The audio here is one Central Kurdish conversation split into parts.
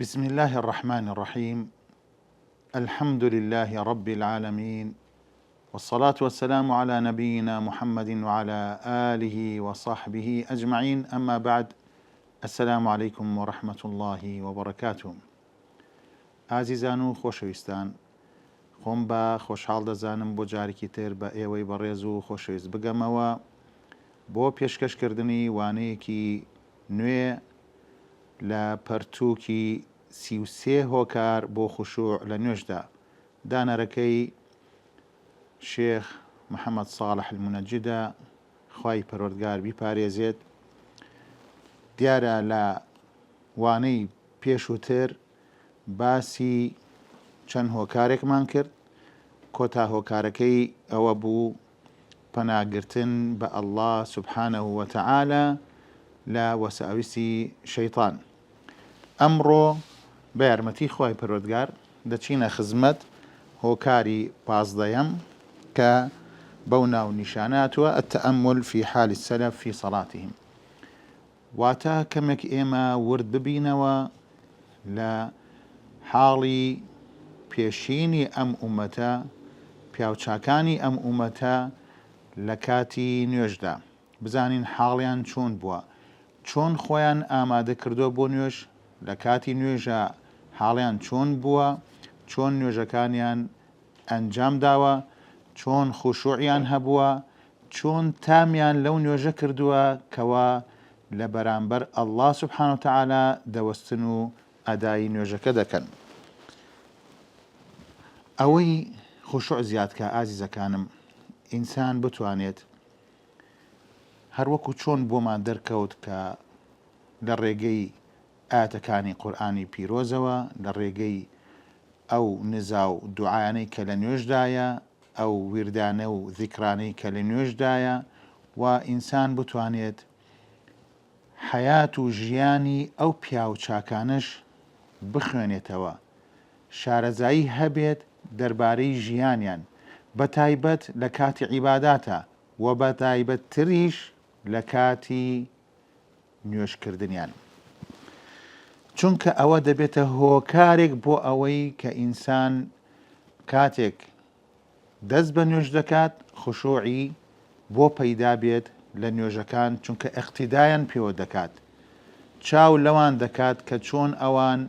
بسم الله الرحمن الرحيم. الحمد لله رب العالمين، والصلاة والسلام على نبينا محمد وعلى آله وصحبه أجمعين، أما بعد. السلام عليكم ورحمة الله وبركاته. ئازیزان و خۆشەویستان، خۆم بە خۆشحاڵ دەزانم بۆ جارێکی تر بە ئێوەی بەڕێز و خۆشەویست بگەمەوە بۆ پێشکەشکردنی وانەیەکی نوێ لە پەرتووکی 33 هۆکار بۆ خوشوع لە نوێژدا. دانەرەکەی شێخ محەممەد ساڵح المونەجیدە، خوای پەروەردگار بیپارێزێت. دیارە لە وانەی پێشووتر باسی چەند هۆکارێکمان کرد. کۆتا هۆکارەکەی ئەوە بوو پەناگرتن بە ئەڵڵا سوبحانەه وتەعالە لە وەساویسی شەیطان. ئەمڕۆ بە یارمەتی خوای پەروەردگار دەچینە خزمەت هۆکاری 15 کە بەو ناو نیشاناتوە التەئەمل في حال السلف في صلاتهم، واتە کەمێک ئێمە ورد ببینەوە لە حاڵی پێشینی ئەم ئومەتە، پیاوچاکانی ئەم ئومەتە لە کاتی نوێژدا، بزانین حاڵیان چۆن بووە، چۆن خۆیان ئامادە کردو بۆ نوێژ، لە کاتی نوێژە حاڵیان چۆن بووە، چۆن نوێژەکانیان ئەنجام داوە، چۆن خوشوعیان هەبووە، چۆن تامیان لەو نوێژە کردووە کەوا لە بەرامبەر ئەڵڵا سوبحانەه وتەعالە دەوەستن و ئەدای نوێژەکە دەکەن. ئەوەی خوشوع زیادکە ئازیزەکانم، ئینسان بتوانێت هەروەکو چۆن بۆمان دەرکەوت کە لە ڕێگەی ئاەتەکانی قورئانی پیرۆزەوە، لە ڕێگەی ئەو نزا و دوعایانەی کە لە نوێژدایە، ئەو ویردانە و ذیکرانەی کە لە نوێژدایە، و ئینسان بتوانێت حەیات و ژیانی ئەو پیاوچاکانش بخوێنێتەوە، شارەزایی هەبێت دەربارەی ژیانیان، بە تایبەت لە کاتی عیباداتە و بە تایبەت تریش لە کاتی نوێژکردنیان، چونکە ئەوە دەبێتە هۆکارێک بۆ ئەوەی کە ئینسان کاتێک دەست بە نوێژ دەکات خوشوعی بۆ پەیدا بێت لە نوێژەکان، چونکە ئەقتیدایان پێوە دەکات، چاو لەوان دەکات کە چۆن ئەوان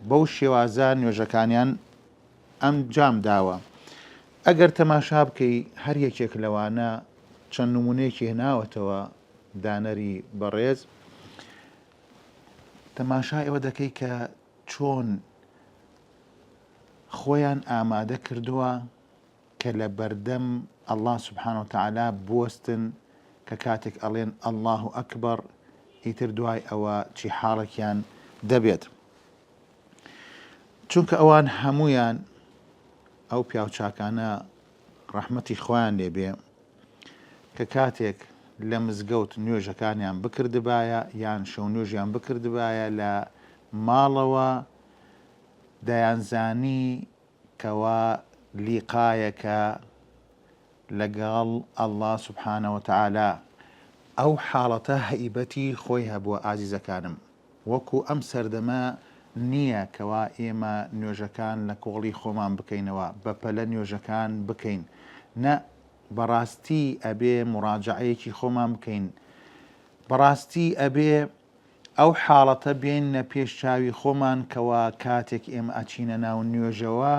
بەو شێوازە نوێژەکانیان ئەنجام داوە. ئەگەر تەماشا بکەی هەر یەکێک لەوانە چەند نمونەیەکی هێناوەتەوە دانەری بەڕێز، تەماشای ئەوە دەکەی کە چۆن خۆیان ئامادە کردووە کە لە بەردەم ئەڵڵا سوبحانەه وتەعالە بوەستن، کە کاتێک ئەڵێن ئەڵڵاه ئەکبەر ئیتر دوای ئەوە چی حاڵێکیان دەبێت. چونکە ئەوان هەمویان ئەو پیاوچاکانە ڕەحمەتی خۆیان لێبێ کە کاتێک لە مزگەوت نوێژەکانیان بکردبایە یان شەو نوێژیان بکردبایە لە ماڵەوە، دەیانزانی کەوا لیقایەکە لەگەڵ ئەڵڵا سوبحانەه وتەعالە. ئەو حاڵەتە هەیبەتی خۆی هەبووە ئازیزەکانم، وەکو ئەم سەردەمە نییە کەوا ئێمە نوێژەکان لە کۆڵی خۆمان بکەینەوە، بەپەلە نوێژەکان بکەین، نە، بەڕاستی ئەبێ مڕاجعەیەکی خۆمان بکەین، بەڕاستی ئەبێ ئەو حاڵەتە بێنە پێش چاوی خۆمان کەوا کاتێک ئێمە ئەچینە ناو نوێژەوە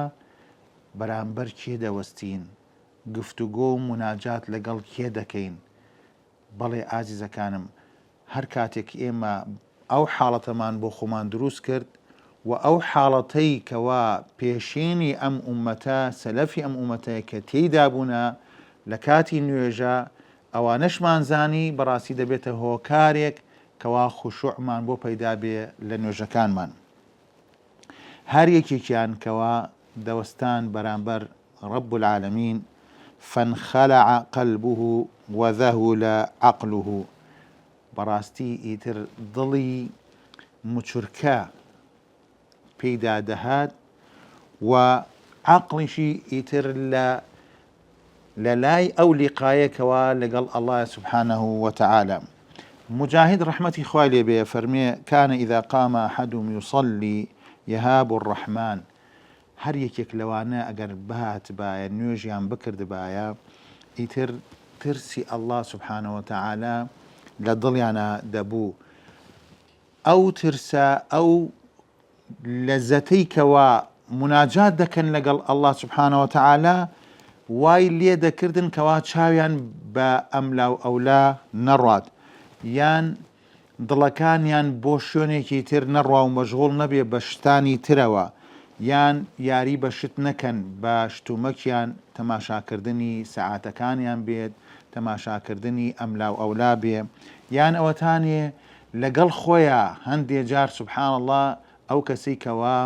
بەرامبەر کێ دەوەستین، گفتوگۆ و مناجات لەگەڵ کێ دەکەین. بەڵێ ئازیزەکانم، هەر کاتێک ئێمە ئەو حاڵەتەمان بۆ خۆمان دروست کرد و ئەو حاڵەتەی کەوا پێشینی ئەم ئومەتە، سەلەفی ئەم ئومەتەیە کە تێیدا بوونە لە کاتی نوێژە، ئەوانەشمان زانی بەڕاستی دەبێتە هۆکارێک کەوا خوشوعمان بۆ پەیدا بێ لە نوێژەکانمان. هەر یەکێکیان کەوا دەوەستان بەرامبەر رب العالمین فانخلع قلبه وذهل عقله، بەڕاستی ئیتر دڵی مچورکە پێیدا دەهات و عقڵیشی ئیتر لە لای ئەو لیقایەکەوە لەگەڵ ئەڵڵا سوبحانەه وتەعالە. مجاهد رحمتي خوالي به فرمي كان إذا قام أحدهم يصلي يهاب الرحمن هەر یەکێک لەوانە ئەگەر بهات باە نوێژیان بکرد باە ئیتر ترسی ئەڵڵا سوبحانەوە تەعالا لە دڵیانە دەبوو ئەو ترسە ئەو لەزەتەی کەوا مناجات دەکەن لەگەڵ ئەڵڵا سوبحانەوە تەعالا وای لێ دەکردن کەوا چاویان بە ئەملاو ئەولا نەڕات یان دڵەکانیان بۆ شوێنێکی تر نەڕوا و مەشغوڵ نەبێ بە شتانی ترەوە یان یاری بە شت نەکەن بە شتومەکیان تەماشاکردنی سەعاتەکانیان بێت تەماشاکردنی ئەملاو ئەولا بێ یان ئەوەتانێ لەگەڵ خۆیان هەندێ جار سوبحان الله ئەو کەسەی کەوا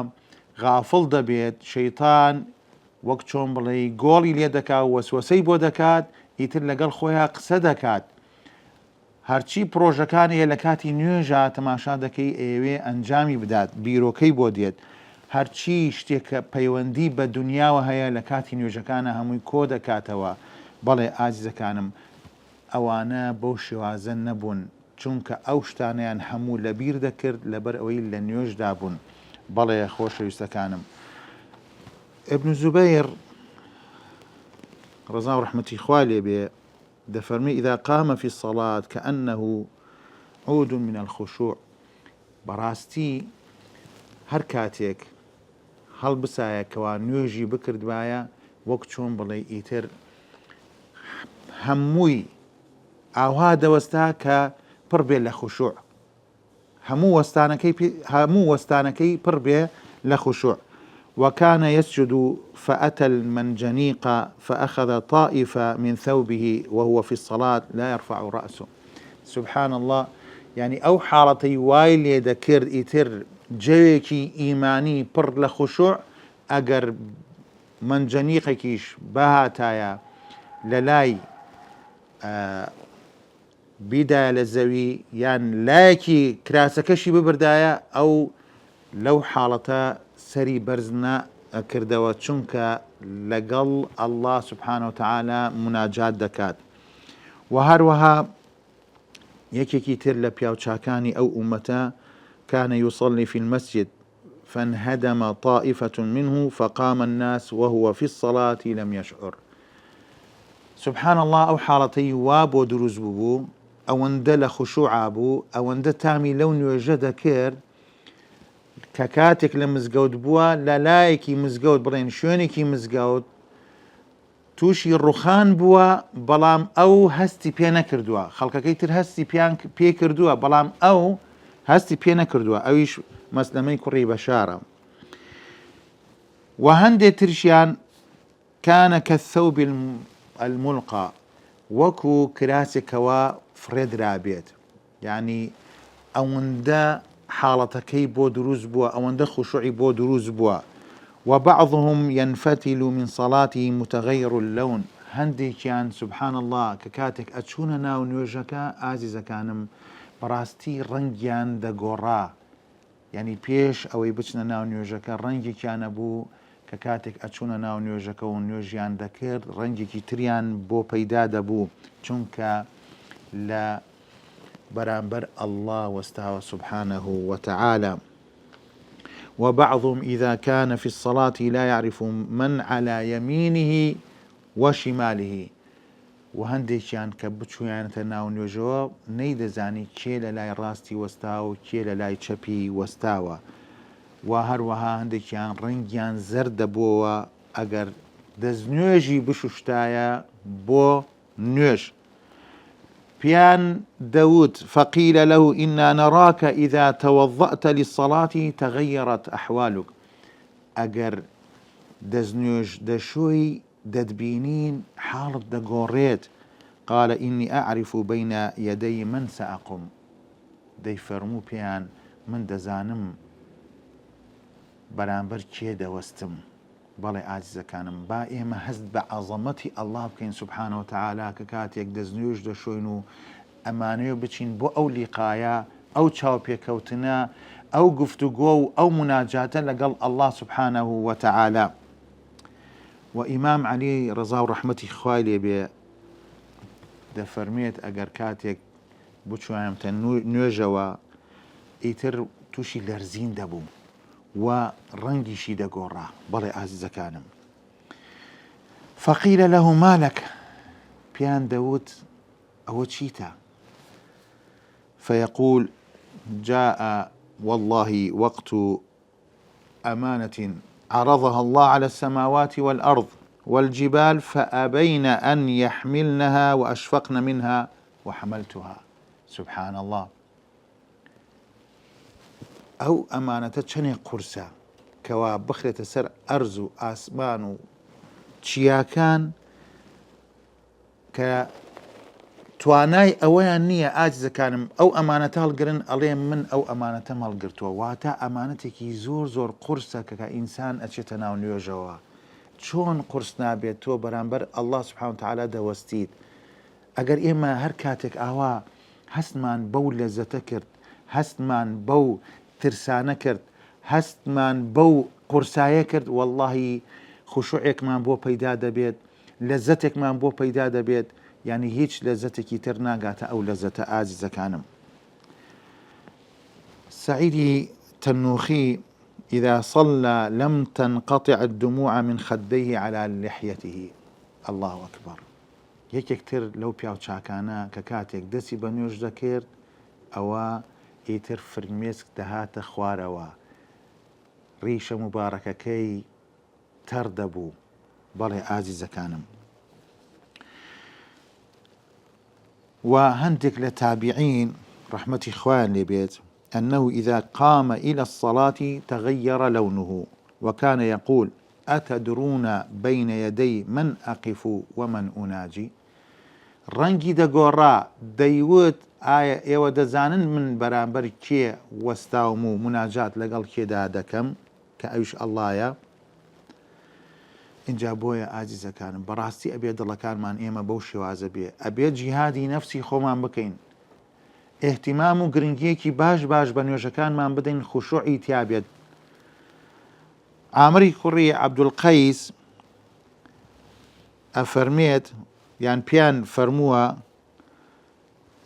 غافڵ دەبێت شەیتان وەک چۆن بڵێ گۆڵی لێ دەکات وەسوەسەی بۆ دەکات ئیتر لەگەڵ خۆیان قسە دەکات هەرچی پرۆژەکانی لە کاتی نوێژە تەماشا دەکەی ئێوێ ئەنجامی بدات بیرۆکەی بۆ دێت هەرچی شتێکە پەیوەندی بە دنیاوە هەیە لە کاتی نوێژەکانە هەمووی کۆ دەکاتەوە بەڵێ ئازیزەکانم ئەوانە بەو شێوازە نەبوون چونکە ئەو شتانیان هەموو لە بیر دەکرد لەبەر ئەوەی لە نوێژدا بوون بەڵێ خۆشەویستەکانم ابن زبير رضا ورحمة خوالي بي دفرمي إذا قام في الصلاة كأنه عود من الخشوع براستي هر كاتيك هل بسايا كوان نوجي بكرد بايا وقت شون بلي إيتر هموي أو هذا وستاك بربي لخشوع همو وستانكي بربي لخشوع وكان يسجد فأتى المنجنيق فأخذ طائفة من ثوبه وهو في الصلاة لا يرفع رأسه سبحان الله يعني أو حالتي وايل ذكر إتر جويكي إيماني پر لخشوع أجر منجنيقكيش بهاتايا للاي بداية للزوي يعني لايكي كراسكشي ببردايا أو لو حالتا سري برزنا كردوا چونك لقل الله سبحانه وتعالى مناجات دكات وهروها يكيكي تر لبياو چاكاني أو أمتا كان يصلي في المسجد فانهدم طائفة منه فقام الناس وهو في الصلاة لم يشعر سبحان الله أو حالتي وابو دروز ببو أو اندل خشوع بو أو اند تامي لون وجد كير ككاتك لمزقود بوا للايكي مزقود برين شونيكي مزقود توشي الرخان بوا بلام أو هستي بيانا كردوا خلقا كيتر هستي بي كردوا بلام أو هستي بيانا كردوا أويش مسلمي كري بشارة وهندي ترشيان كان كالثوب الملقى وكو كراسك وفريد رابيت يعني أوندا حالتكي بو دروز بوا أوندا خشوعي بو دروز بوا وبعضهم ينفتل من صلاته متغير اللون هندي كان سبحان الله ككاتك أتشوننا ونوجكا آزيزا كانم براستي رنجيان دا قورا يعني بيش أو بچنا ونوجكا رنجي كان بو ككاتك أتشوننا ونوجكا ونوجيان دكر رنجي كتريان بو بيداد بو چونك لا برانبر الله واستوى سبحانه وتعالى وبعضهم إذا كان في الصلاة لا يعرف من على يمينه وشماله وهندي كان كبتشو يعني تناون يجواب نيد زاني كيل لاي راستي واستاو كيل لاي تشبي واستاوى وهروها هندي كان رنجيان زرد بوا اگر دزنيوجي بشوشتايا بو نيوش بيان داود فقيل له إنا نراك إذا توضأت للصلاة تغيرت أحوالك أجر دزنيوش دشوي ددبينين حالة دقوريت قال إني أعرف بين يدي من سأقوم دي فرمو بيان من دزانم برانبر كيدا وستم بەڵێ ئازیزەکانم با ئێمە هەست بە عەزەمەتی ئەڵڵا بکەین سوبحانەوە تەعالا کە کاتێک دەستنوێژ دەشۆین و ئەمانەیە بچین بۆ ئەو لیقایە ئەو چاوپێکەوتنە ئەو گفتوگۆ و ئەو مناجاتە لەگەڵ ئەڵڵا سوبحانەه وتەعالا و ئیمام عەلی ڕەزا و ڕەحمەتی خوای لێ بێ دەفەرمێت ئەگەر کاتێک بچوایەمتە نوێژەوە ئیتر تووشی لەرزین دەبووم و ڕەنگیشی دەگۆڕا. بەڵێ ئازیزەکانم، فەقیلە لەه مالك، پیان دەوت ئەوە چیتە؟ فيقول جاء والله وقت أمانة عرضها الله على السماوات والأرض والجبال فأبين أن يحملنها وأشفقن منها وحملتها. سبحان الله. أو أمانة چنێ قورسە کەوا بخرێتە سەر ئەرز و ئاسمان و چیاکان کە توانای ئەوەیان نییە ئاجزەکانم ئەو ئەمانەتە هەڵگرن ئەڵێ من ئەو ئەمانەتەم هەڵگرتووە. واتە ئەمانەتێکی زۆر زۆر قورسە کە ئینسان ئەچێتە ناو نوێژەوە. چۆن قورس نابێت تۆ بەرامبەر ئەڵڵا سوبحانەهو وتەعالا دەوەستیت؟ ئەگەر ئێمە هەر کاتێک ئاوا هەستمان بەو لەزەتە کرد، هەستمان بەو ترسانە کرد، هەستمان بەو قورسایە کرد، وەڵڵاهی خوشوعێکمان بۆ پەیدا دەبێت، لەزەتێکمان بۆ پەیدا دەبێت، يعني هیچ لەزەتێکی تر ناگاتە ئەو لەزەتە ئازیزەکانم. سعيدي تنوخي إذا صلى لم تنقطع الدموع من خديه على لحيته. الله أكبر. یەکێکتر لەو پیاوچاکانە کە کاتێک دەستی بە نوێژ دەکرد ئەوە ئیتر فرمێسک دەهاتە خوارەوە، ڕیشە مبارەکەکەی تەر دەبوو. بەڵێ ئازیزەکانم، و هەندێک لە تابعین ڕەحمەتی خوایان لێبێت أنه إذا قام إلى الصلاة تغير لونه وكان يقول أتدرون بين يدي من أقف ومن أناجي. ڕەنگی دەگۆڕا دەیوت ئایا ئێوە دەزانن من بەرامبەر کێ وەستاوم و مناجات لەگەڵ کێدا دەکەم کە ئەوش ئەڵڵایە. اینجا بۆیە ئازیزەکانم بەڕاستی ئەبێ دڵەکانمان ئێمە بەو شێوازە بێ، ئەبێ جیهادی نەفسی خۆمان بکەین، ئێحتیمام و گرنگیەکی باش باش بە نوێژەکانمان بدەین، خوشوعی تیا بێت. عامری کوڕی عەبدولقەیس ئەفەرمێت یان پیان فەرمووە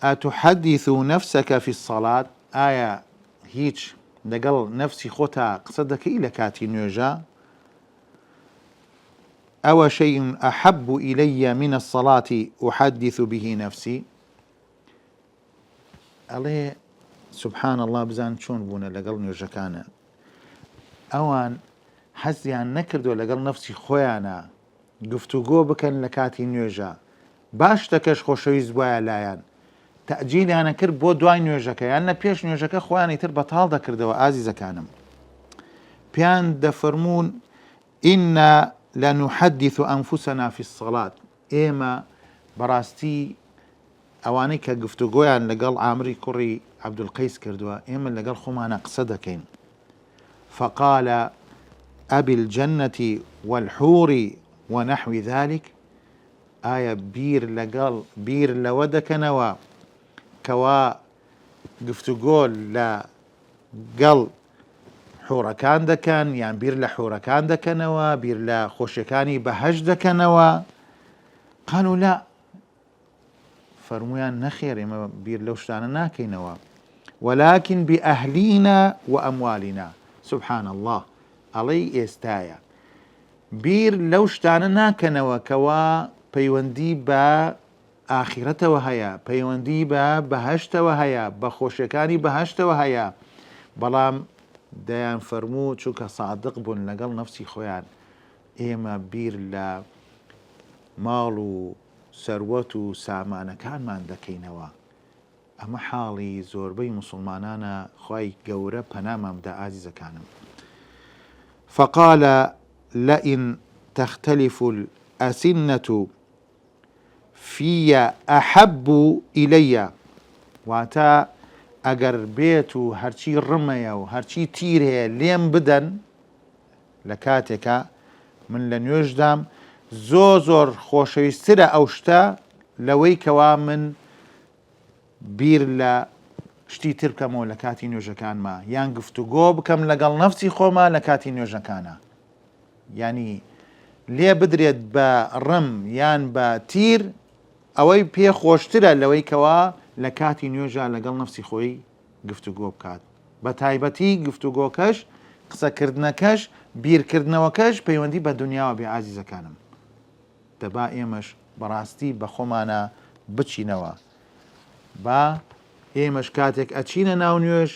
ئەتحەدیث نەفسەکە فی الصەڵات، ئایا هیچ لەگەڵ نەفسی خۆتا قسە دەکەی لە کاتی نوێژە؟ ئەوە شەیء ئەحەب ئیلەیە من الصەڵاة ئوحەدیث به نەفسی. ئەڵێ سبحان الله، بزان چۆن بوونە لەگەڵ نوێژەکانە. ئەوان حەزیان نەکردو لەگەڵ نەفسی خۆیانە گفتوگۆ بکەن لە کاتی نوێژە، باش دەکەش خۆشەویست بۆیە لایەن تەعجیلیانە کرد بۆ دوای نوێژەکە یان لە پێش نوێژەکە خۆیانی تر بەتاڵ دەکردەوە. ئازیزەکانم، پیان دەفەرمون ئینە لەنوحەدیث ئەنفوسەنا فی الصەڵات، ئێمە بەڕاستی ئەوانەی کە گفتوگۆیان لەگەڵ عامری کوڕی عەبدولقەیس کردووە ئێمە لەگەڵ خۆمانە قسە دەکەین. فقال أبي الجنة والحور ونحو ذلك، ئایا بیر لەوە دەکەنەوە کەوا گفتوگۆ لەگەڵ حوڕەکان دەکەن، یان بیر لە حوڕەکان دەکەنەوە، بیر لە خۆشیەکانی بەهەشت دەکەنەوە؟ قالوا لا، فەرمویان نەخێر، ئێمە بیر لەو شتانە ناکەینەوە، ولكن بأهلينا وأموالنا. سبحان الله، ئەڵێی ئێستایە بیر لەو شتانە ناکەنەوە کەوا پەیوەندی بە ئاخیرەتەوە هەیە، پەیوەندی بە بەهەشتەوە هەیە، بە خۆشیەکانی بەهەشتەوە هەیە. بەڵام دەیان فەرموو چونکە سادق بوون لەگەڵ نەفسی خۆیان، ئێمە بیر لە ماڵ و سەروەت و سامانەکانمان دەکەینەوە. ئەمە حاڵی زۆربەی موسڵمانانە، خوای گەورە پەنامان بدە ئازیزەکانم. فقال لئن تختلف الأسنة في أحب إلي، واتە ئەگەر بێت و هەرچی ڕمەیە و هەرچی تیر هەیە لێم بدەن لە کاتێکە من لە نوێژدام، زۆر خۆشەویستترە ئەو شتە لەوەی کەوا من بیر لە شتی تر بکەمەوە لە کاتی نوێژەکانمە، یان گفتوگۆ بکەم لەگەڵ نەفسی خۆمە لە کاتی نوێژەکانە. ینی لێ بدرێت بە ڕم یان بە تیر، ئەوەی پێ خۆشترە لەوەی کەوا لە کاتی نوێژە لەگەڵ نەفسی خۆی گفتوگۆ بکات. بە تایبەتی گفتوگۆکەش قسەکردنەکەش بیرکردنەوەکەش پەیوەندی بە دنیاوە بێ ئازیزەکانم. دەبا ئێمەش بەڕاستی بە خۆمانە بچینەوە، با ئێمەش کاتێک ئەچینە ناو نوێژ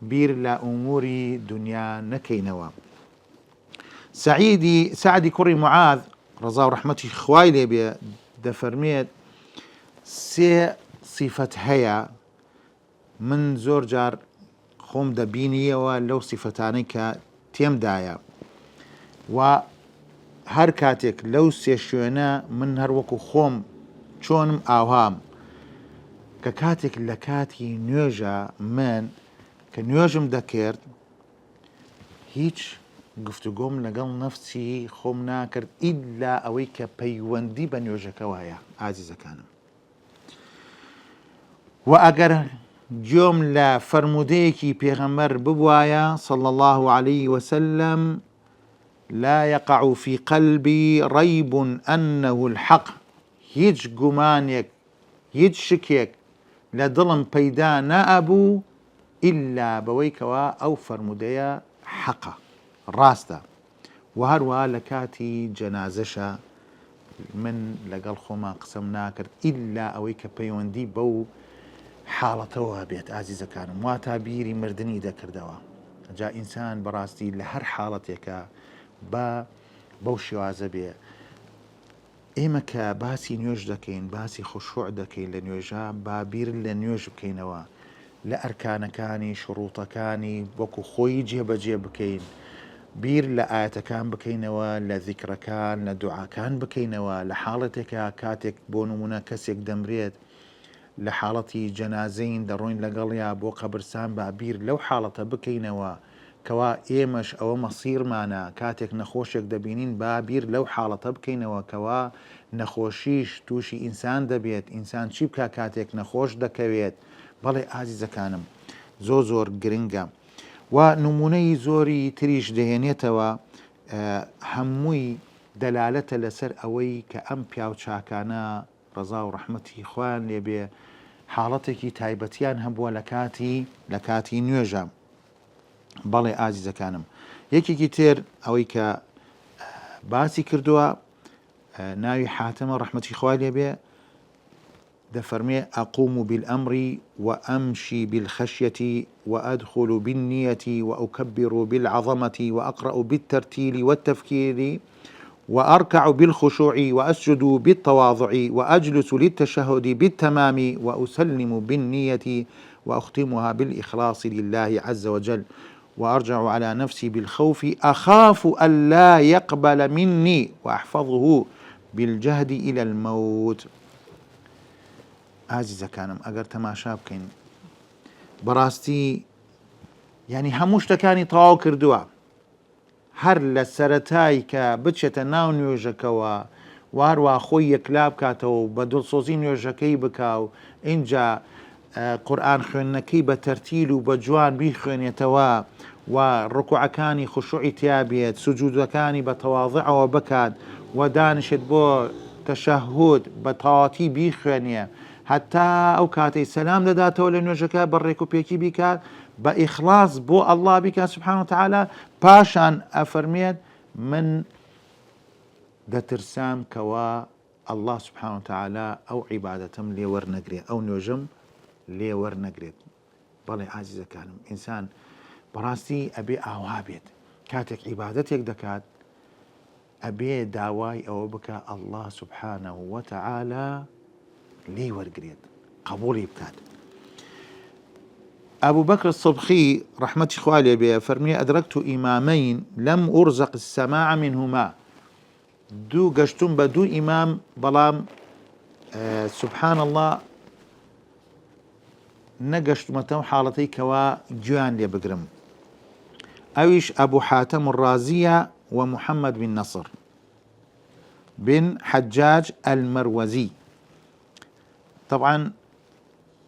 بیر لە ئوموری دنیا نەکەینەوە. سعدی کوڕی معاذ ڕەزا و ڕەحمەتی خوای لێ بێ دەفەرمێت سێ صیفەت هەیە من زۆر جار خۆم دەبینیەوە لەو صیفەتانەی کە تێمدایە و هەر کاتێک لەو سێ شوێنە من هەروەکو خۆم چۆنم ئاوهام کە کاتێک لە کاتی نوێژە من کە نوێژم دەکرد هیچ گفتوگۆم لەگەڵ نەفسی خۆم ناکرد ئیلا ئەوەی کە پەیوەندی بە نوێژەکە وایە ئازیزەکانم. و ئەگەر گوێم لە فەرمودەیەکی پێغەمبەر ببوایە صلى الله عليه وسلم لا يقع في قلبي ريب أنه الحق، هیچ گومانێک هیچ شکێک لە دڵم پەیدا نەئەبوو ئیلا بەوەی کەوا ئەو فەرمودەیە حەقە، ڕاستە. و هەروە لە کاتی جەنازەشە من لەگەڵ خۆمان قسەم ناکرد ئیلا ئەوەی کە پەیوەندی بەو حاڵەتەوە بێت ئازیزەکانم، واتە بیری مردنی دەکردەوە. جا ئینسان بەڕاستی لە هەر حاڵەتێکە بەو شێوازە بێ. ئێمە کە باسی نوێژ دەکەین، باسی خوشوع دەکەین لە نوێژە، با بیر لە نوێژ بکەینەوە، لە ئەرکانەکانی شروطەکانی وەکو خۆی جێبەجێ بکەین، بیر لە ئاەتەکان بکەینەوە، لە ذیکرەکان لە دوعاکان بکەینەوە. لە حاڵەتێکە کاتێک بۆ نمونە کەسێک دەمرێت لە حاڵەتی جەنازەین دەڕۆین لەگەڵیا بۆ قەبرستان، با بیر لەو حاڵەتە بکەینەوە کەوا ئێمەش ئەوە مەسیرمانە. کاتێک نەخۆشێک دەبینین با بیر لەو حاڵەتە بکەینەوە کەوا نەخۆشیش تووشی ئینسان دەبێت. ئینسان چی بکە کاتێک نەخۆش دەکەوێت؟ بەڵێ ئازیزەکانم زۆر گرنگە. و نمونەی زۆری تریش دەهێنێتەوە، هەمووی دەلالەتە لەسەر ئەوەی کە ئەم پیاو چاکانە ڕەزا و ڕەحمەتی خوان لێبێ حاڵەتێکی تایبەتیان هەبووە لە کاتی نوێژە. بەڵێ ئازیزەکانم یەکێکی تر ئەوەی کە باسی کردووە ناوی حاتمە ڕەحمەتی خوای لێبێ دەفەرمێ ئەقوم بالأمر وأمشي بالخشية وأدخل بالنية وأكبر بالعظمة وأقرأ بالترتيل والتفكير وأركع بالخشوع وأسجد بالتواضع وأجلس للتشهد بالتمام وأسلم بالنية وأختمها بالإخلاص لله عز وجل وأرجع على نفسي بالخوف أخاف ألا يقبل مني وأحفظه بالجهد إلى الموت. ئازیزەکانم ئەگەر تەماشا بکەین بەڕاستی یعنی هەموو شتەکانی تەواو کردووە، هەر لە سەرەتایی کە بچێتە ناو نوێژەکەوە وارووا خۆی یەکلا بکاتەوە بە دڵسۆزی نوێژەکەی بکاو، اینجا قورئان خوێندنەکەی بە تەرتیل و بە جوان بیخوێنێتەوە و ڕکوعەکانی خوشوعی تیا بێت، سوجودەکانی بە تەواضعەوە بکات و دانشت بۆ تەشەهود بە تەواتی بیخوێنێ، هەتا ئەو کاتەی سەلام دەداتەوە لە نوێژەکە بە ڕێک و پێکی بیکات، بە ئیخلاص بۆ ئەڵڵا بیکات سبحانه وتعالى. پاشان ئەفەرمێت من دەترسام کەوا ئەڵڵا سبحانه وتعالى ئەو عیبادەتم لێ وەرنەگرێت، ئەو نوێژم لێ وەرنەگرێت. بەڵێ ئازیزەکانم ئینسان بەڕاستی ئەبێ ئاوا بێت، کاتێک عیبادەتێک دەکات ئەبێ داوای ئەوە بکە ئەڵڵا سبحانه وتعالى لێ وەرگرێت، قبوڵی بکات. أبو بكر الصبخي رحمة خواه ليه فرمي أدركت إمامين لم أرزق السماع منهما، دو قشتم بدو إمام بلام سبحان الله نقشتمتهم حالتي كوا جوان لي بقرم. أويش أبو حاتم الرازية ومحمد بن نصر بن حجاج المروزي. طبعا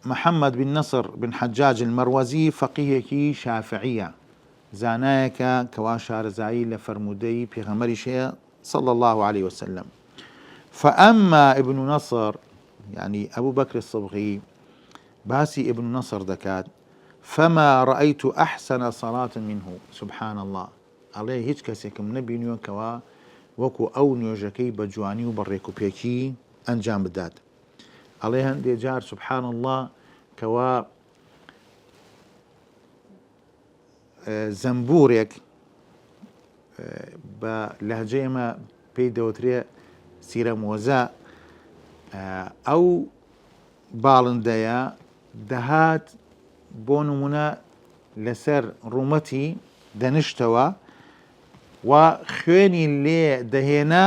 محمد بن نصر بن حجاج المروزي فقيهكي شافعية زانايك كوا شارزاي لفرمودي بيغمري شيء صلى الله عليه وسلم. فأما ابن نصر يعني أبو بكر الصبغي باسي ابن نصر دكات فما رأيت أحسن صلاة منه. سبحان الله، عليه هیچ کەسێکم نەبینیوە کەوا وەکو ئەو نوێژەکەی بە جوانی و بە ڕێکوپێکی ئەنجام بدات. ئەڵێ هەندێک جار سبحان الله کەوا زەمبورێک بە لەهجەی ئێمە پێی دەوترێ سیرە مۆزە، ئەو باڵندەیە دەهات بۆ نمونە لەسەر ڕوومەتی دەنیشتەوە و خوێنی لێ دەهێنا،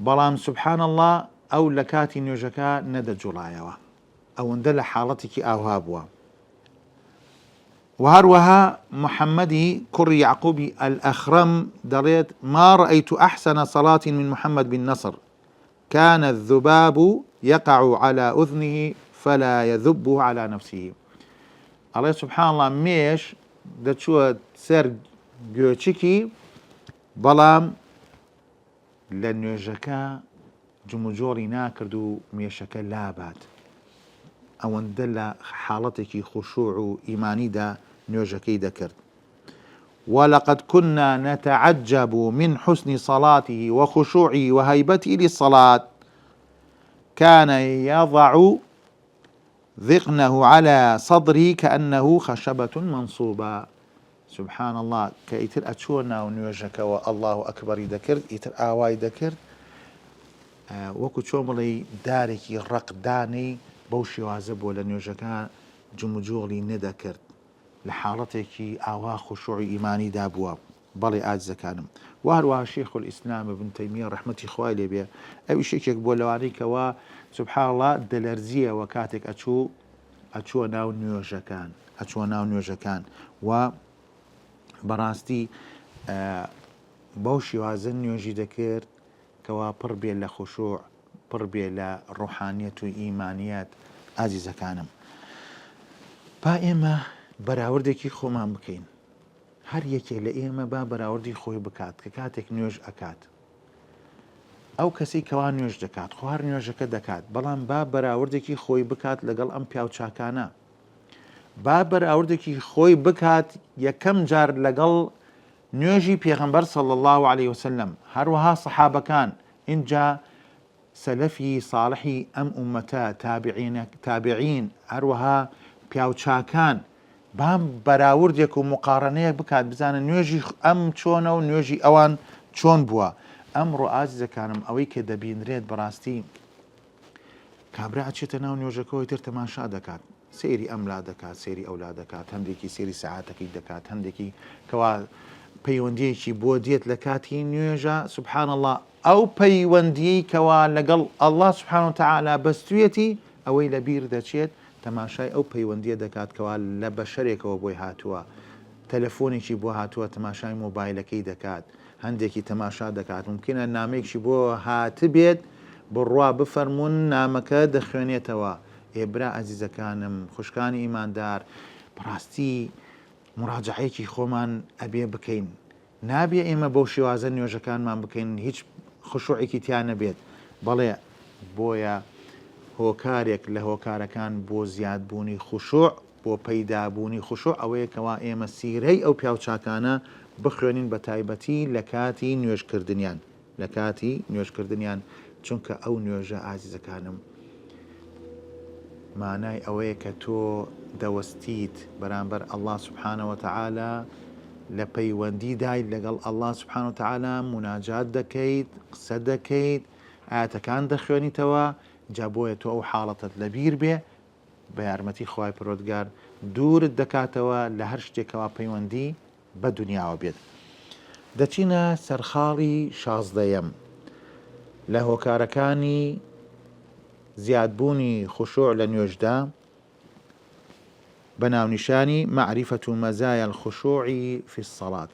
بەڵام سبحان الله ئەو لە کاتی نوێژەکە نەدەجوڵایەوە، ئەوەندە لە حاڵەتێکی ئاوا بووە. وهروها محمدي كر يعقوبي الأخرم دليت ما رأيت أحسن صلاة من محمد بن نصر، كان الذباب يقع على أذنه فلا يذبه على نفسه. الله سبحان الله ميش دتشوى سر جوتشيكي بلام لن يجكا جمجوري ناكردو ميشكا لابات، أو اندل حالتك خشوع إيماني دا نيوجكي دكرت. ولقد كنا نتعجب من حسن صلاته وخشوعه وهيبته للصلاة، كان يضع ذقنه على صدري كأنه خشبة منصوبة. سبحان الله، كإتر أتشونا ونيوجك والله أكبر دكرت إتر آواي دكرت وەکو چۆمڵی دارێکی ڕقدانی بەو شێوازە بۆ لە نوێژەکان جمجۆڵی نەدەکرد، لە حاڵەتێکی ئاوا خوشوعی ئیمانیدا بووە. بەڵێ ئاجزەکانم، وهروها شێخ الئیسلام ابن تەیمیە ڕەحمەتی خوای لێ بێ، ئەوی شێکێک بۆ لەوانەی کەوا سبحان الله دەلەرزیەوە کاتێک ئەچووە ناو نوێژەکان و بەڕاستی بەو شێوازە نوێژی دەکرد کەوا پڕ بێ لە خشوع، پڕ بێ لە ڕوحانیەت و ئیمانیەت. ئازیزەکانم، با ئێمە بەراوردێکی خۆمان بکەین، هەر یەکێ لە ئێمە با بەراوردی خۆی بکات کە کاتێک نوێژ ئەکات، ئەو کەسی کەوا نوێژ دەکات خوار نوێژەکە دەکات، بەڵام با بەراوردێکی خۆی بکات لەگەڵ ئەم پیاوچاکانە، با بەراوردێکی خۆی بکات یەکەم جار لەگەڵ نوێژی پێغەمبەر صلی الله عليه وسلم، هەروەها سەحابەکان، اینجا سەلەفی ساڵحی ئەم ئومەتە تابعین، هەروەها پیاوچاکان، بام بەراوردێک و مقارنەیەک بکات بزانن نوێژی ئەم چۆنە و نوێژی ئەوان چۆن بووە. ئەمڕۆ ئازیزەکانم ئەوەی کە دەبینرێت بەڕاستی کابرا ئەچێتە ناو نوێژەکەەوەی تر تەماشا دەکات، سێری ئەملا دەکات، سێری ئەولا دەکات، هەندێکی سێری سەعاتەکەی دەکات، هەندێکی کەوا پەیوەندیەکی بۆ دێت لە کاتی نوێژە. سبحان الله، ئەو پەیوەندی کەوا لەگەڵ الله سبحانه وتعالى بەستوێتی ئەوەی لە بیر دەچێت، تەماشای ئەو پەیوەندیە دەکات کەوا لە بەشەرێکەوە بۆی هاتووە، تەلەفۆنێکی بۆ هاتووە تەماشای مۆبایلەکەی دەکات، هەندێکی تەماشا دەکات، ممکنە نامەیەکی بۆ هاتبێت بڕوا بفەرمونون نامەکە دەخوێنێتەوە. ئێبرا ئەزیزەکانم، خوشکانی ئیماندار، بەڕاستی مراجعەیەکی خۆمان ئەبێ بکەین، نابێ ئێمە بەو شێوازە نوێژەکانمان بکەین هیچ خشوعێکی تیان نەبێت. بەڵێ بۆیە هۆکارێک لە هۆکارەکان بۆ زیادبوونی خشوع، بۆ پەیدابوونی خشوع ئەوەیە کەوا ئێمە سیرەی ئەو پیاوچاکانە بخوێنین بە تایبەتی لە کاتی نوێژکردنیان، چونکە ئەو نوێژە ئازیزەکانم مانای ئەوەیە کە تۆ دەوەستیت بەرامبەر الله سبحانه وتعالى لە پەیوەندی دای لەگەڵ الله سبحانه وتعالى مناجات دەکەیت، قسە دەکەیت، ئاەتەکان دەخوێنیتەوە، جا بۆیە تۆ ئەو حاڵەتت لەبیر بێ، بە یارمەتی خوای پەروەردگار دوورت دەکاتەوە لە هەر شتێکەوە پەیوەندی بە دنیاوە بێت. دەچینە سەرخاڵی 16ەم لە هۆکارەکانی زیادبوونی خشوع لە نوێژدا، بەناونیشانی معرفة مزايا الخشوع في الصلاة.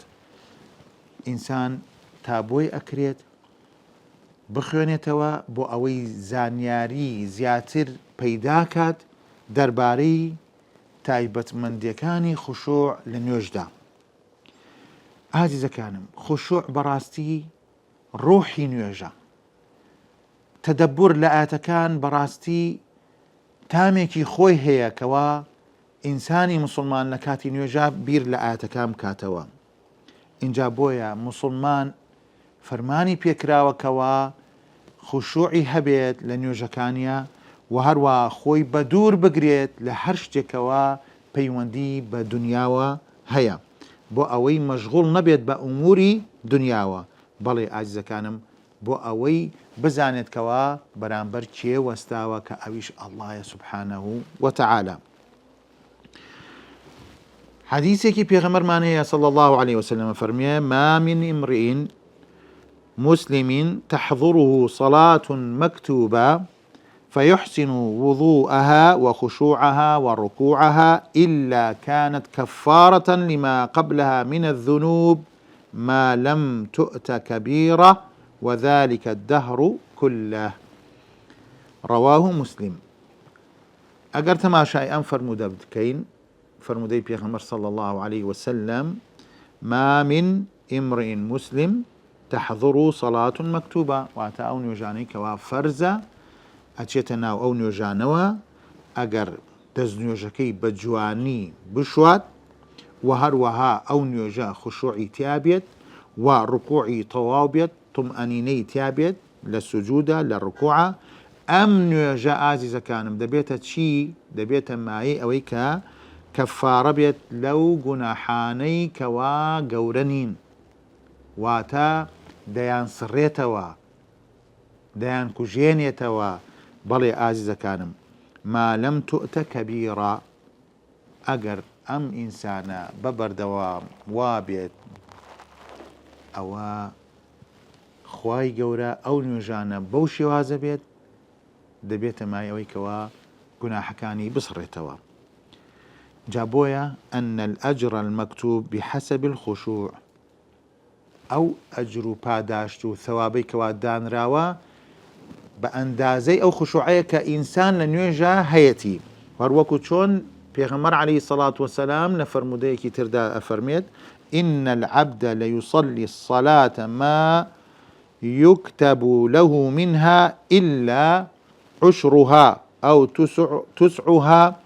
ئینسان تا بۆی ئەکرێت بخوێنێتەوە بۆ ئەوەی زانیاری زیاتر پەیداکات دەربارەی تایبەتمەندیەکانی خشوع لە نوێژدا. ئازیزەکانم، خشوع بەڕاستی ڕۆحی نوێژە، تەدەبور لە ئاەتەکان بەڕاستی تامێکی خۆی هەیە کەوا ئینسانی مسلمان لە کاتی نوێژە بیر لە ئاەتەکان بکاتەوە. اینجا بۆیە مسلمان فەرمانی پێکراوەکەوە خوشوعی هەبێت لە نوێژەکانیە و هەروە خۆی بە دوور بگرێت لە هەر شتێکەوە پەیوەندی بە دنیاوە هەیە، بۆ ئەوەی مەشغوڵ نەبێت بە ئوموری دنیاوە. بەڵێ ئازیزەکانم، بۆ ئەوەی بزانێتکەوە بەرامبەر کێ وەستاوە کە ئەویش ئەڵڵایە سوبحانەهو وتەعالە. حديثك بيغمرمان صلى الله عليه وسلم فرمي: ما من امرئ مسلم تحضره صلاة مكتوبة فيحسن وضوءها وخشوعها وركوعها إلا كانت كفارة لما قبلها من الذنوب ما لم تؤت كبيرة وذلك الدهر كله. رواه مسلم. أجر تماشاي أنفر مدبد كين فرمودي بيغمر صلى الله عليه وسلم: ما من امرئ مسلم تحضر صلاة مكتوبة واتا أو نيوجاني كوا فرزة أتشيتنا أو نيوجانوا أجر دزنيوجكي بجواني بشوات وهروها أو نيوجا خشوعي تابيت وركوعي طوابيت طمأنيني تابيت للسجودة للركوع أم نيوجا عزيزة كانم دبيتا تشي دبيتا معي أويكا كفارة بيت لو جناحاني كوا جورنين واتا ديان سريتوا ديان كوجينيتوا بلي عزيزة كانم ما لم تؤت كبيرة أجر أم إنسانا ببر دوام وابيت أو خواي جورا أو نيوجانا بوشي وهذا بيت دبيت ما يويكوا جناحكاني بصريتوا. جابويا أن الأجر المكتوب بحسب الخشوع أو أجر باداشتو ثوابي كوادان راوا بأندازي أو خشوعي كإنسان لنيوجا هيتي وروكو تشون بيغمر عليه الصلاة والسلام لفرموديكي تردا أفرميت: إن العبد ليصلي الصلاة ما يكتب له منها إلا عشرها أو تسعها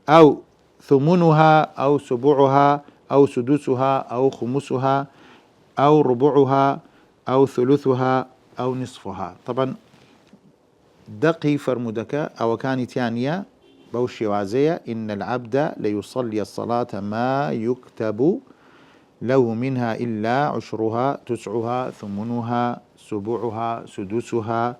أو ثمنها أو سبعها أو سدسها أو خمسها أو ربعها أو ثلثها أو نصفها. طبعا دقي فرمودك أو كانت ثانية بوشي وازية: إن العبد ليصلي الصلاة ما يكتب له منها إلا عشرها تسعها ثمنها سبعها سدسها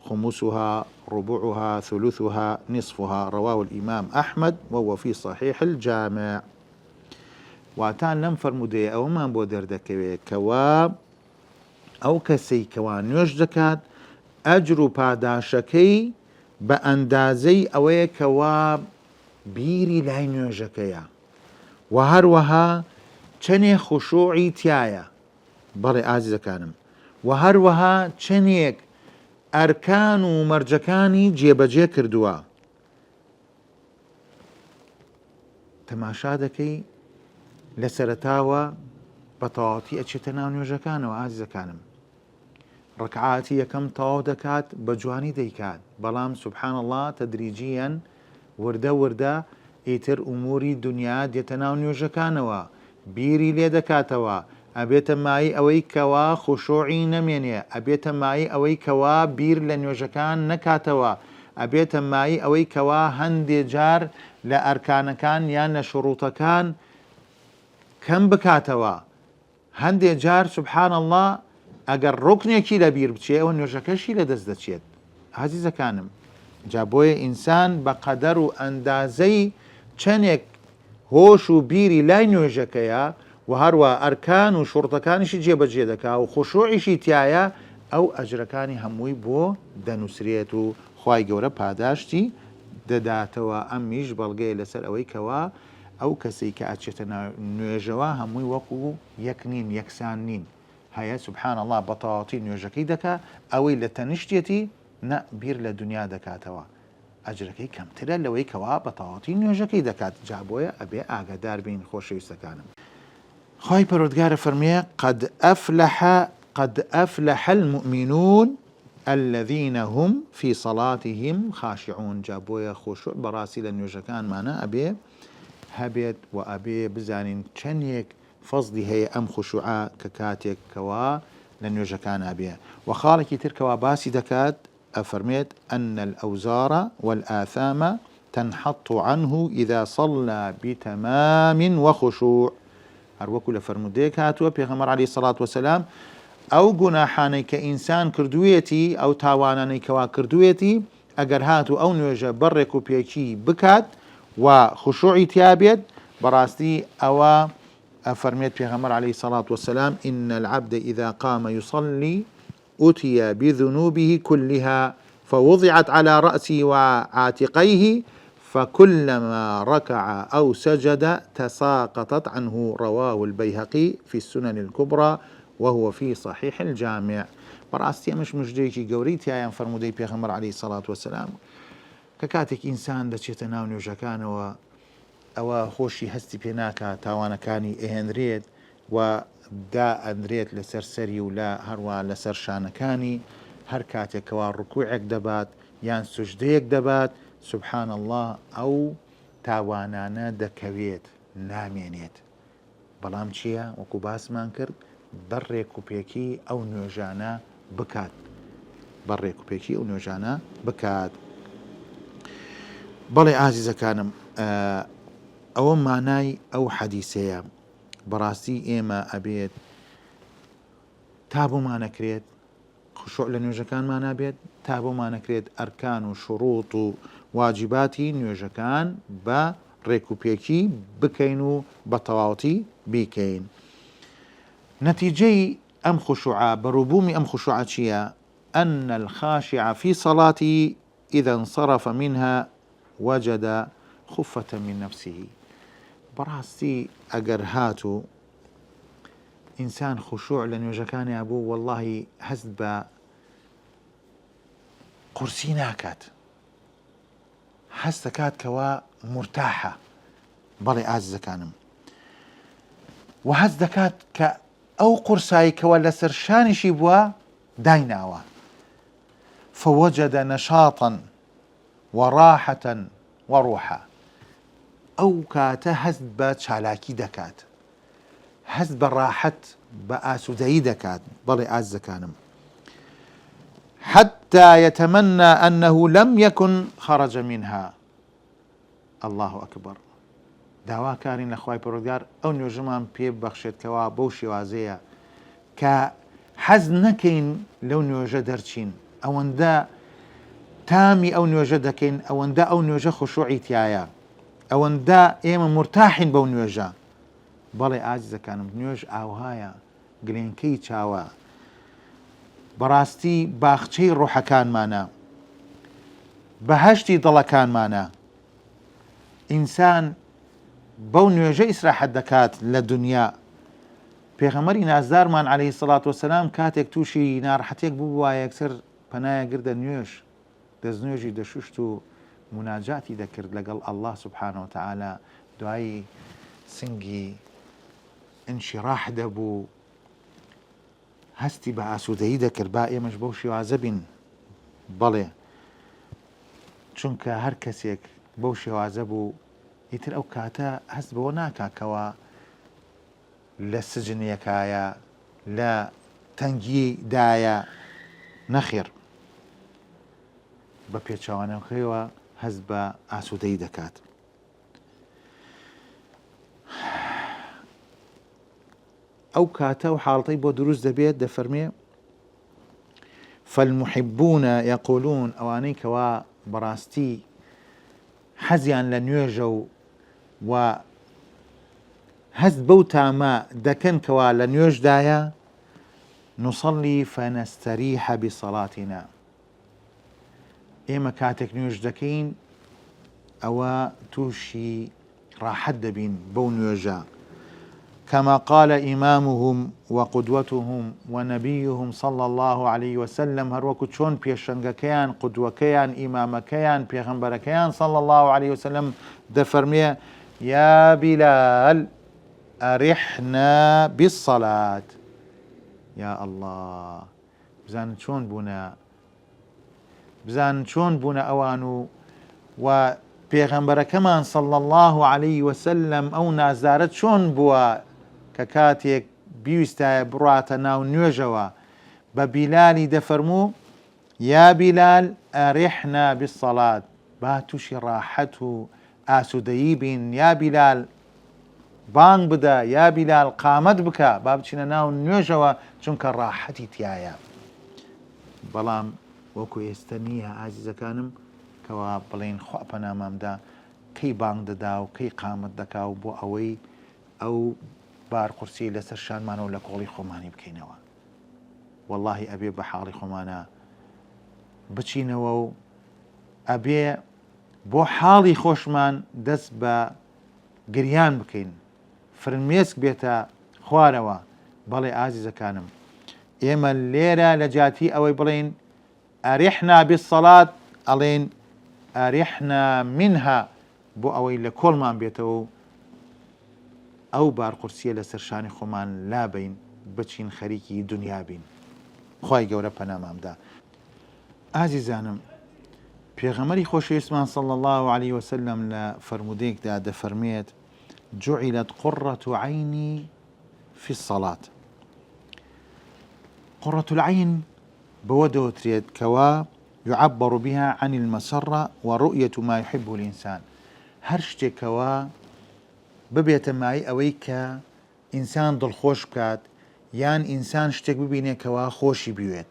خمسها ربعها ثلثها نصفها. رواه الإمام أحمد وهو في صحيح الجامع. واتان لم فرمودي أو ما بودر دكوي كوا أو كسي كوا نيوش دكات أجر باداشكي بأندازي أوي كوا بيري لاي نيوشكيا وهروها چني خشوعي تيايا بلي عزيزة كانم وهروها چنيك ئەرکان و مەرجەکانی جێبەجێ کردووە. تەماشا دەکەی لە سەرەتاوە بە تەواوەتی ئەچێتە ناو نوێژەکانەوە. ئازیزەکانم، ڕەکعاتی یەکەم تەواو دەکات بە جوانی دەیکات، بەڵام سوبحان الله تەدریجیەن وردە وردە ئیتر ئوموری دنیا دێتە ناو نوێژەکانەوە، بیری لێ دەکاتەوە، ئەبێتە مای ئەوەی کەوا خوشوعی نەمێنێ، ئەبێتە مای ئەوەی کەوا بیر لە نوێژەکان نەکاتەوە، ئەبێتە مای ئەوەی کەوا هەندێ جار لە ئەرکانەکان یان لە شروطەکان کەم بکاتەوە، هەندێ جار سوبحان الله ئەگەر ڕوکنێکی لە بیر بچێ ئەوە نوێژەکەشی لە دەست دەچێت. عەزیزەکانم، جا بۆیە ئینسان بە قەدەر و ئەندازەی چەندێک هۆش و بیری لای نوێژەکەیە و هەروە ئەرکان و شوڕتەکانیشی جێبەجێ دەکا و خوشوعیشی تایە، ئەو ئەجرەکانی هەمووی بۆ دەنووسرێت و خوای گەورە پاداشتی دەداتەوە. ئەمیش بەڵگەیە لەسەر ئەوەی کەوا ئەو کەسەی کە ئاچێتە نوێژەوە هەمووی وەکو یەک نین، یەکسان نین، هەیە سوبحان الله بە تەواوەتی نوێژەکەی دەکا، ئەوەی لە تەنیشتێتی نە بیر لە دنیا دەکاتەوە، ئەجرەکەی کەمترە لەوەی کەوا بە تەواوەتی نوێژەکەی دەکات. جا بۆیە ئەبێ ئاگادار بین خۆشەویستەکانم. خی پەروەردگارە فەرمێ: قد أفلح المؤمنون الذين هم في صلاتهم خاشعون. جا بۆیە خۆشوع بەڕاستی لە نوێژەکانمانە ئەبێ هەبێت و ئەبێ بزانین چەندێک فەزلی هەیە ئەم خوشوعە کە کاتێک کەوا لە نوێژەکان هەبێ. و خاڵێکی ترکەوە باسی دەکات ئەفەرمێت أن الأوزار والآثام تنحط عنه إذا صلى بتمام وخشوع. هەروەکو لە فەرمودەیەک هاتووە پێغەمبەر عەلەیهی سەڵات وسەلام ئەو گوناحانەی کە ئینسان کردوویەتی ئەو تاوانانەی کەوا کردوویەتی ئەگەر هاتوو ئەو نوێژە بەڕێک و پێکی بکات و خشوعی تیابێت بەڕاستی ئەوە أفرميت پیغمبر عليه الصلاة والسلام إن العبد إذا قام يصلي أتي بذنوبه كلها فوضعت على رأسه وعاتقيه فكلما ركع أو سجد تساقطت عنه. رواه البيهقي في السنن الكبرى وهو في صحيح الجامع. بەڕاستی ئەمەش مژدەیەکی گەورەی تایان فەرموودەی پێغەمبەر عەلەیهی سەڵات وەسەلام کە کاتێک ئینسان دەچێتە ناو نوێژەکانەوە ئەوە خۆشی هەستی پێ ناکات تاوانەکانی ئەهێنرێت و دائەنرێت لەسەر سەری و لە هەروە لەسەر شانەکانی هەر کاتێکەوە ڕکوعێک دەبات یان سوجدەیەک دەبات سبحان الله ئەو تاوانانە دەکەوێت نامێنێت. بەڵام چییە وەکو باسمان کرد بەڕێک و پێکی ئەو نوێژانە بکات بەڕێک و پێکی ئەو نوێژانە بکات. بەڵێ ئازیزەکانم ئەوە مانای ئەو حەدیسەیە بەڕاستی ئێمە ئەبێت تا بۆمانەکرێت خشوع لە نوێژەکانمان بێت تا بۆمانەکرێت ئەرکان و شروط و واجباتی نوێژەکان بە ڕێک و پێکی بکەین و بە تەواوەتی بیکەین. نەتیجەی ئەم خشوعە بەڕووبوومی ئەم خشوعە چییە؟ أن الخاشع في صلاته إذا انصرف منها وجد خفة من نفسه. بەڕاستی ئەگەر هاتوو ئینسان خشوع لە نوێژەکانی بوو واللهی هەست بە قورسی ناکات هەست دەکات کەوا مرتاحە. بەڵێ ئازیزەکانم و هەست دەکات کە ئەو قورسایی کەوە لەسەر شانیشی بووە دایناوە فوجد نشاطا وراحة وروحا. ئەو کاتە هەست بە چالاکی دەکات هەست بە ڕاحەت بە ئاسوودەیی دەکات. بەڵێ ئازیزەکانم حتى يتمنى أنه لم يكن خرج منها. الله أكبر. داواکارین لە خوای پەروەردگار ئەو نوێژەمان پێ ببەخشێتکەوە بەو شێوازەیە کە حەز نەکەین لەو نوێژە دەرچین ئەوەندە تامی ئەو نوێژە دەکەین ئەوەندە ئەو نوێژە خشوعی تایە ئەوەندە ئێمە مرتاحین بەو نوێژە. بەڵێ ئازیزەکانم نوێژ ئاوهایە گلێنکەی چاوە بەڕاستی باخچەی ڕۆحەکانمانە بەهەشتی دڵەکانمانە. ئینسان بەو نوێژە ئیسراحەت دەکات لە دنیا. پێغەمبەری نازدارمان عەلەیهی سەڵات وەسەلام کاتێک تووشی ناڕەحەتێک بوو یەکسەر پەنایە گردە نوێژ دەستنوێژی دەشوشت و مناجاتی دەکرد لەگەڵ ئەڵڵا سوبحانەوە وتەعالا دوایی سنگی انشراح دەبوو هەستی بە ئاسوودەیی دەکرد. با ئێمەش بەو شێوازە بین. بەڵێ چونکە هەر کەسێک بەو شێوازە بوو ئیتر ئەو کاتە هەست بەوە ناکاکەوە لە سجنێکایە لە تەنگیدایە نەخێر بە پێچەوانەکەیەوە هەست بە ئاسوودەیی دەکات. ئەو کاتە و حاڵەتەی بۆ دروست دەبێت دەفەرمێ فالمحبون يقولون ئەوانەی کەوا بەڕاستی حەزیان لە نوێژە و هەست بەو تامە دەکەن کەوا لە نوێژدایە نصلي فنستريح بصلاتنا. ئێمە کاتێک نوێژ دەکەین ئەوە تووشی ڕاحەت دەبین بەو نوێژە. كما قال إمامهم وقدوتهم ونبيهم صلى الله عليه وسلم هەروەکو چۆن پێشەنگەکەیان قودوەکەیان ئیمامەکەیان پێغەمبەرەکەیان صلى الله عليه وسلم دەفەرمێ يا بلال أرحنا بالصلاة. يا الله بزان چۆن بوونە ئەوان و پێغەمبەرەکەمان صلى الله عليه وسلم ئەو نازدارە چۆن بووە کە کاتێک بیویستایە بڕاتە ناو نوێژەوە بە بیلالی دەفەرموو یا بیلال ئەرحنا بالصلاة، با تووشی ڕاحەت و ئاسوودەیی بین، یا بیلال بانگ بدە، یا بیلال قامەت بکە، با بچینە ناو نوێژەوە چونکە ڕاحەتی تایە. بەڵام وەکو ئێستا نییە ئازیزەکانم کەوا بڵێن خوا پەنامامدا کەی بانگ دەدا و کەی قامەت دەکا و بۆ ئەوەی ئەو بارقورسی لەسەر شانمانەوە لە کۆڵی خۆمانی بکەینەوە. واللهی ئەبێ بە حاڵی خۆمانە بچینەوە و ئەبێ بۆ حاڵی خۆشمان دەست بە گریان بکەین، فرمێسک بێتە خوارەوە. بەڵێ ئازیزەکانم، ئێمە لێرە لە جاتی ئەوەی بڵێن ئەرحنا بالصلاة ئەڵێن ئەرحنا منها بۆ ئەوەی لە کۆڵمان بێتەوە ئەو بارقورسیە لەسەر شانی خۆمان لابین بچین خەریکی دنیا بین. خوای گەورە پەنامامدا. ئازیزانم، پێغەمبەری خۆشەویستمان صلى الله عليه وسلم لە فەرمودەیەکدا دەفەرمێت جعلت قرة عيني في الصلاة. قرة العين بودو تريد كوا يعبر بها عن المسرة ورؤية ما يحب الإنسان. هرشتي كوا ببيت معي أويك إنسان ضل خوش بكات يان إنسان شتك ببيني كوا خوشي بيوت.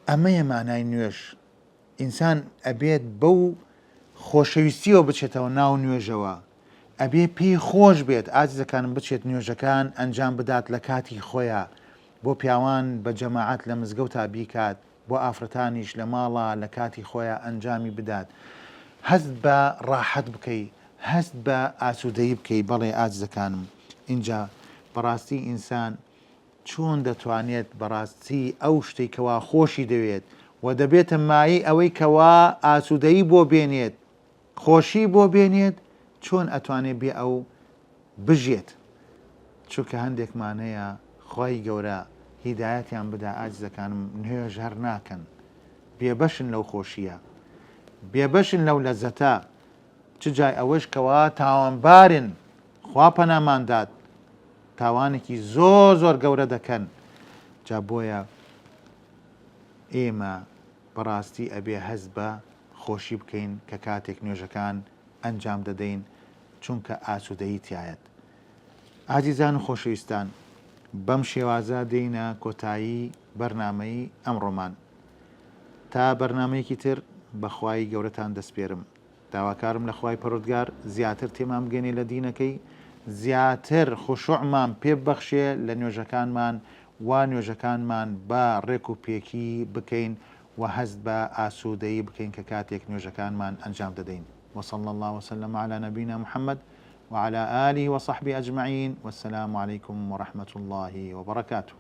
أما يمعنى نوش إنسان أبيت بو خۆشەویستیەوە بچێتەوە ناو نوێژەوە، ئەبێ پێی خۆش بێت ئازیزەکانم بچێت نوێژەکان ئەنجام بدات لە کاتی خۆیان، بۆ پیاوان بە جەماعەت لە مزگەوتا بیکات، بۆ ئافرەتانیش لە ماڵە لە کاتی خۆیان ئەنجامی بدات، هەست بە ڕاحەت بکەی، هەست بە ئاسوودەیی بکەی. بەڵێ ئازیزەکانم، اینجا بەڕاستی ئینسان چۆن دەتوانێت بەڕاستی ئەو شتەی کەوا خۆشی دەوێت و دەبێتە مایی ئەوەی کەوا ئاسوودەیی بۆ بێنێت، خۆشی بۆ بێنێت، چۆن ئەتوانێت بێ ئەو بژێت. چونکە هەندێکمانەیە خوای گەورە هیدایەتیان بدا ئازیزەکانم نوێژ هەر ناکەن، بێبەشن لەو خۆشیە، بێبەشن لەو لەزەتە، چ جای ئەوەش کەوا تاوانبارن، خوا پەناماندات تاوانێکی زۆر زۆر گەورە دەکەن. جا بۆیە ئێمە بەڕاستی ئەبێ هەست بە خۆشی بکەین کە کاتێک نوێژەکان ئەنجام دەدەین، چونکە ئاسوودەیی تایەت. ئازیزان و خۆشەویستان، بەم شێوازە دێینە کۆتایی بەرنامەی ئەمڕۆمان. تا بەرنمەیەکی تر بەخوای گەورەتان دەسپێرم. داواکارم لە خوای پەروەردگار زیاتر تێمان بگەێنێ لە دینەکەی، زیاتر خوشوعمان پێ ببەخشێ لە نوێژەکانمان، وا نوێژەکانمان بە ڕێک و پێکی بکەین و هەست بە ئاسوودەیی بکەین کە کاتێک نوێژەکانمان ئەنجام دەدەین. وصلى الله وسلم على نبينا محمد وعلى آله وصحبه أجمعين، والسلام عليكم ورحمة الله وبركاته.